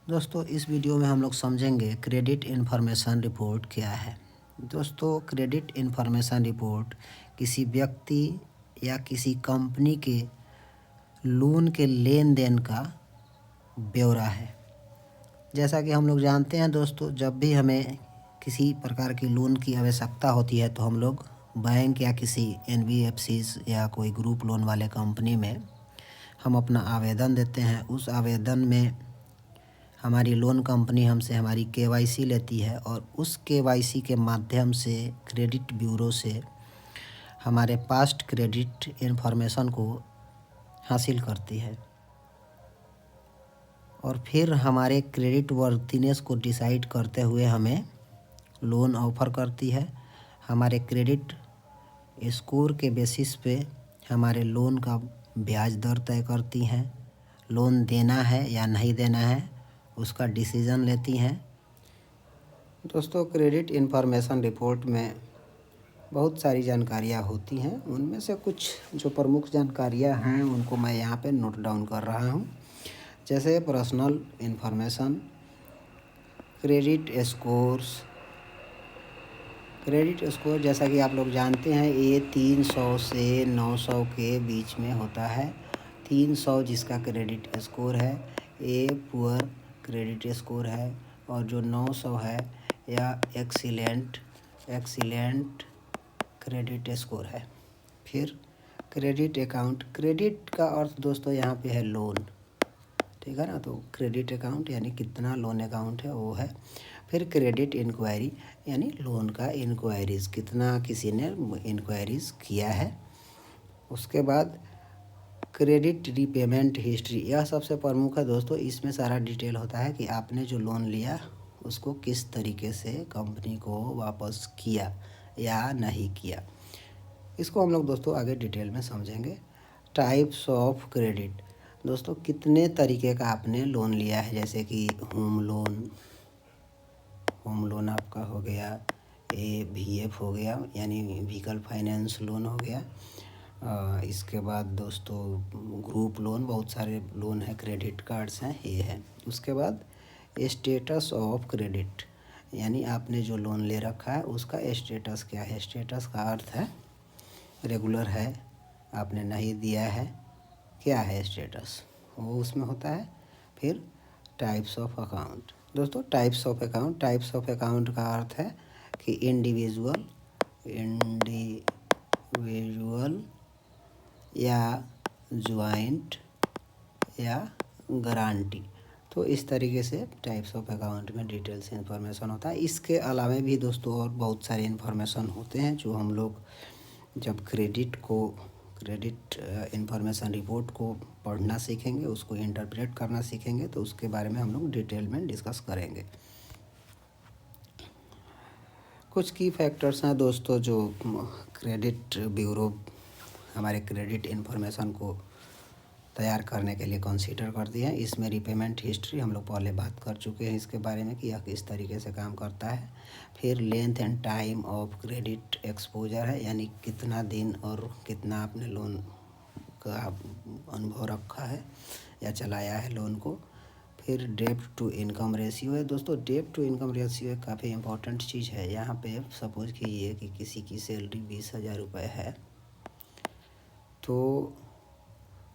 दोस्तों इस वीडियो में हम लोग समझेंगे क्रेडिट इन्फॉर्मेशन रिपोर्ट क्या है। दोस्तों क्रेडिट इन्फॉर्मेशन रिपोर्ट किसी व्यक्ति या किसी कंपनी के लोन के लेन देन का ब्यौरा है। जैसा कि हम लोग जानते हैं दोस्तों, जब भी हमें किसी प्रकार की लोन की आवश्यकता होती है तो हम लोग बैंक या किसी NBFCs या कोई ग्रुप लोन वाले कंपनी में हम अपना आवेदन देते हैं। उस आवेदन में हमारी लोन कंपनी हमसे हमारी KYC लेती है और उस KYC के माध्यम से क्रेडिट ब्यूरो से हमारे पास्ट क्रेडिट इन्फॉर्मेशन को हासिल करती है और फिर हमारे क्रेडिट वर्थीनेस को डिसाइड करते हुए हमें लोन ऑफ़र करती है। हमारे क्रेडिट स्कोर के बेसिस पे हमारे लोन का ब्याज दर तय करती हैं। लोन देना है या नहीं देना है उसका डिसीज़न लेती हैं। दोस्तों क्रेडिट इन्फॉर्मेशन रिपोर्ट में बहुत सारी जानकारियाँ होती हैं। उनमें से कुछ जो प्रमुख जानकारियाँ हैं उनको मैं यहाँ पे नोट डाउन कर रहा हूँ। जैसे personal information, credit scores. Credit score जैसा कि आप लोग जानते हैं ये 300 से 900 के बीच में होता है। 300 जिसका क्रेडिट स्कोर है ये पुअर क्रेडिट स्कोर है और जो 900 है या एक्सीलेंट क्रेडिट स्कोर है। फिर क्रेडिट अकाउंट, क्रेडिट का अर्थ दोस्तों यहाँ पे है लोन, ठीक है ना। तो क्रेडिट अकाउंट यानी कितना लोन अकाउंट है वो है। फिर क्रेडिट इंक्वायरी यानी लोन का इंक्वायरीज़, कितना किसी ने इंक्वायरीज़ किया है। उसके बाद क्रेडिट रीपेमेंट हिस्ट्री, यह सबसे प्रमुख है दोस्तों। इसमें सारा डिटेल होता है कि आपने जो लोन लिया उसको किस तरीके से कंपनी को वापस किया या नहीं किया। इसको हम लोग दोस्तों आगे डिटेल में समझेंगे। टाइप्स ऑफ क्रेडिट, दोस्तों कितने तरीके का आपने लोन लिया है। जैसे कि होम लोन आपका हो गया, VF हो गया यानी व्हीकल फाइनेंस लोन हो गया। इसके बाद दोस्तों ग्रुप लोन, बहुत सारे लोन है, क्रेडिट कार्ड्स हैं, ये है। उसके बाद स्टेटस ऑफ क्रेडिट यानी आपने जो लोन ले रखा है उसका स्टेटस क्या है। स्टेटस का अर्थ है रेगुलर है, आपने नहीं दिया है, क्या है स्टेटस, वो उसमें होता है। फिर टाइप्स ऑफ अकाउंट, दोस्तों टाइप्स ऑफ अकाउंट का अर्थ है कि इंडिविजुअल या ज्वाइंट या गारंटी। तो इस तरीके से टाइप्स ऑफ अकाउंट में डिटेल्स इन्फॉर्मेशन होता है। इसके अलावा भी दोस्तों और बहुत सारे इन्फॉर्मेशन होते हैं जो हम लोग जब क्रेडिट इन्फॉर्मेशन रिपोर्ट को पढ़ना सीखेंगे, उसको इंटरप्रेट करना सीखेंगे, तो उसके बारे में हम लोग डिटेल में डिस्कस करेंगे। कुछ की फैक्टर्स हैं दोस्तों जो क्रेडिट ब्यूरो हमारे क्रेडिट इन्फॉर्मेशन को तैयार करने के लिए कंसीडर करती है। इसमें रीपेमेंट हिस्ट्री हम लोग पहले बात कर चुके हैं इसके बारे में कि यह किस तरीके से काम करता है। फिर length and time of credit exposure है यानी कितना दिन और कितना आपने लोन का अनुभव रखा है या चलाया है लोन को। फिर डेब्ट टू इनकम रेशियो है दोस्तों। डेब्ट टू इनकम रेशियो एक काफ़ी इम्पोर्टेंट चीज़ है। यहाँ पे सपोज कीजिए कि किसी की सैलरी 20,000 रुपये है, तो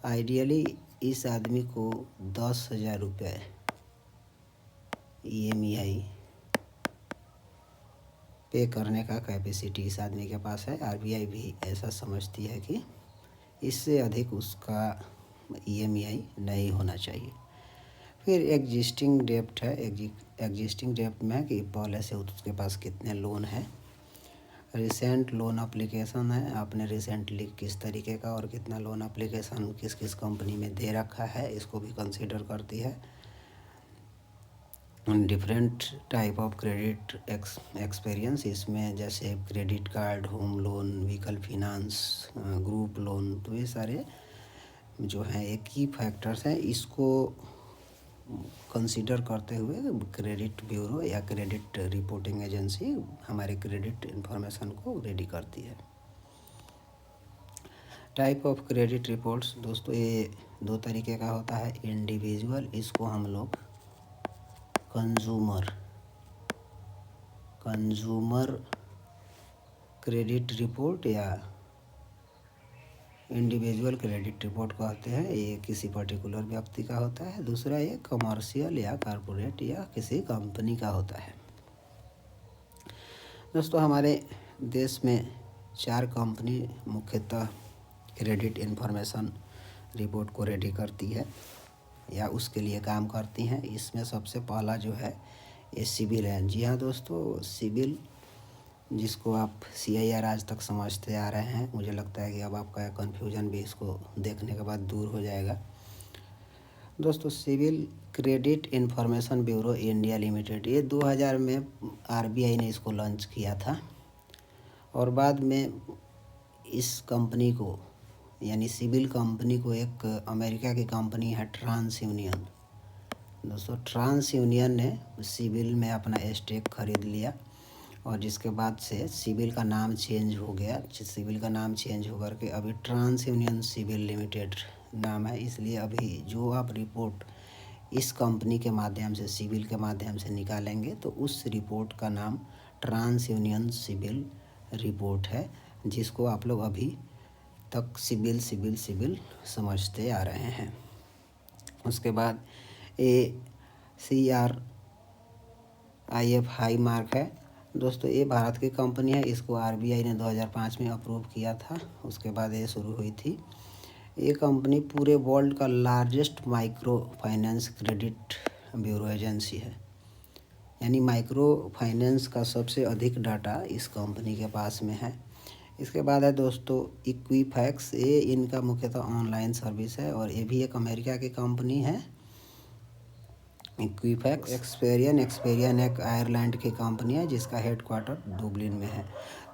आइडियली इस आदमी को 10,000 रुपये EMI पे करने का कैपेसिटी इस आदमी के पास है। RBI भी ऐसा समझती है कि इससे अधिक उसका EMI नहीं होना चाहिए। फिर एग्जिस्टिंग डेब्ट है। एग्जिस्टिंग डेब्ट में कि पहले से उसके पास कितने लोन है। रिसेंट लोन एप्लीकेशन है, आपने रिसेंटली किस तरीके का और कितना लोन एप्लीकेशन किस किस कंपनी में दे रखा है, इसको भी कंसीडर करती है। Different type of credit experience, इसमें जैसे credit card, home loan, vehicle finance, group loan, तो ये सारे जो हैं एक ही फैक्टर्स हैं। इसको कंसीडर करते हुए क्रेडिट ब्यूरो या क्रेडिट रिपोर्टिंग एजेंसी हमारे क्रेडिट इन्फॉर्मेशन को रेडी करती है। टाइप ऑफ क्रेडिट रिपोर्ट्स दोस्तों ये 2 तरीके का होता है। इंडिविजुअल, इसको हम लोग कंजूमर क्रेडिट रिपोर्ट या इंडिविजुअल क्रेडिट रिपोर्ट कहते हैं। ये किसी पर्टिकुलर व्यक्ति का होता है। दूसरा ये कमर्शियल या कॉरपोरेट या किसी कंपनी का होता है। दोस्तों, हमारे देश में 4 कंपनी मुख्यतः क्रेडिट इन्फॉर्मेशन रिपोर्ट को रेडी करती है या उसके लिए काम करती हैं। इसमें सबसे पहला जो है ये सिबिल है। जी हाँ दोस्तों, सिबिल जिसको आप CIR आज तक समझते आ रहे हैं, मुझे लगता है कि अब आपका कन्फ्यूजन भी इसको देखने के बाद दूर हो जाएगा। दोस्तों, CIBIL credit information bureau India limited, ये 2000 में RBI ने इसको लॉन्च किया था और बाद में इस कंपनी को यानी सिबिल कंपनी को एक अमेरिका की कंपनी है ट्रांस यूनियन। दोस्तों, ट्रांस यूनियन ने सिबिल में अपना स्टेक खरीद लिया और जिसके बाद से सिबिल का नाम चेंज हो गया। सिबिल का नाम चेंज होकर के अभी ट्रांस यूनियन सिबिल लिमिटेड नाम है। इसलिए अभी जो आप रिपोर्ट इस कंपनी के माध्यम से सिबिल के माध्यम से निकालेंगे तो उस रिपोर्ट का नाम ट्रांस यूनियन सिबिल रिपोर्ट है, जिसको आप लोग अभी तक सिबिल समझते आ रहे हैं। उसके बाद CRIF हाई मार्क है। दोस्तों, ये भारत की कंपनी है। इसको RBI ने 2005 में अप्रूव किया था। उसके बाद ये शुरू हुई थी। ये कंपनी पूरे वर्ल्ड का largest micro finance credit bureau agency है। यानी माइक्रो फाइनेंस का सबसे अधिक डाटा इस कंपनी के पास में है। इसके बाद है दोस्तों इक्विफैक्स। ये इनका मुख्यतः ऑनलाइन सर्विस है और ये भी एक अमेरिका की कंपनी है। इक्विफैक्स एक्सपेरियन एक आयरलैंड की कंपनी है जिसका हेडक्वार्टर दुबलिन में है।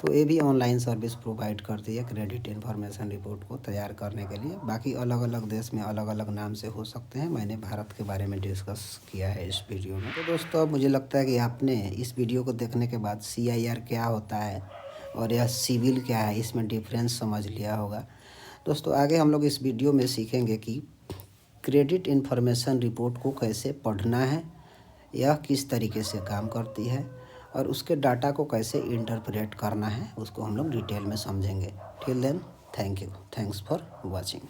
तो ये भी ऑनलाइन सर्विस प्रोवाइड करती है क्रेडिट इन्फॉर्मेशन रिपोर्ट को तैयार करने के लिए। बाकी अलग अलग देश में अलग अलग नाम से हो सकते हैं। मैंने भारत के बारे में डिस्कस किया है इस वीडियो में। तो दोस्तों, अब मुझे लगता है कि आपने इस वीडियो को देखने के बाद CIR क्या होता है और यह सिबिल क्या है, इसमें डिफरेंस समझ लिया होगा। दोस्तों, आगे हम लोग इस वीडियो में सीखेंगे कि क्रेडिट इन्फॉर्मेशन रिपोर्ट को कैसे पढ़ना है, यह किस तरीके से काम करती है और उसके डाटा को कैसे इंटरप्रेट करना है, उसको हम लोग डिटेल में समझेंगे। Till then, thank you, thanks for watching.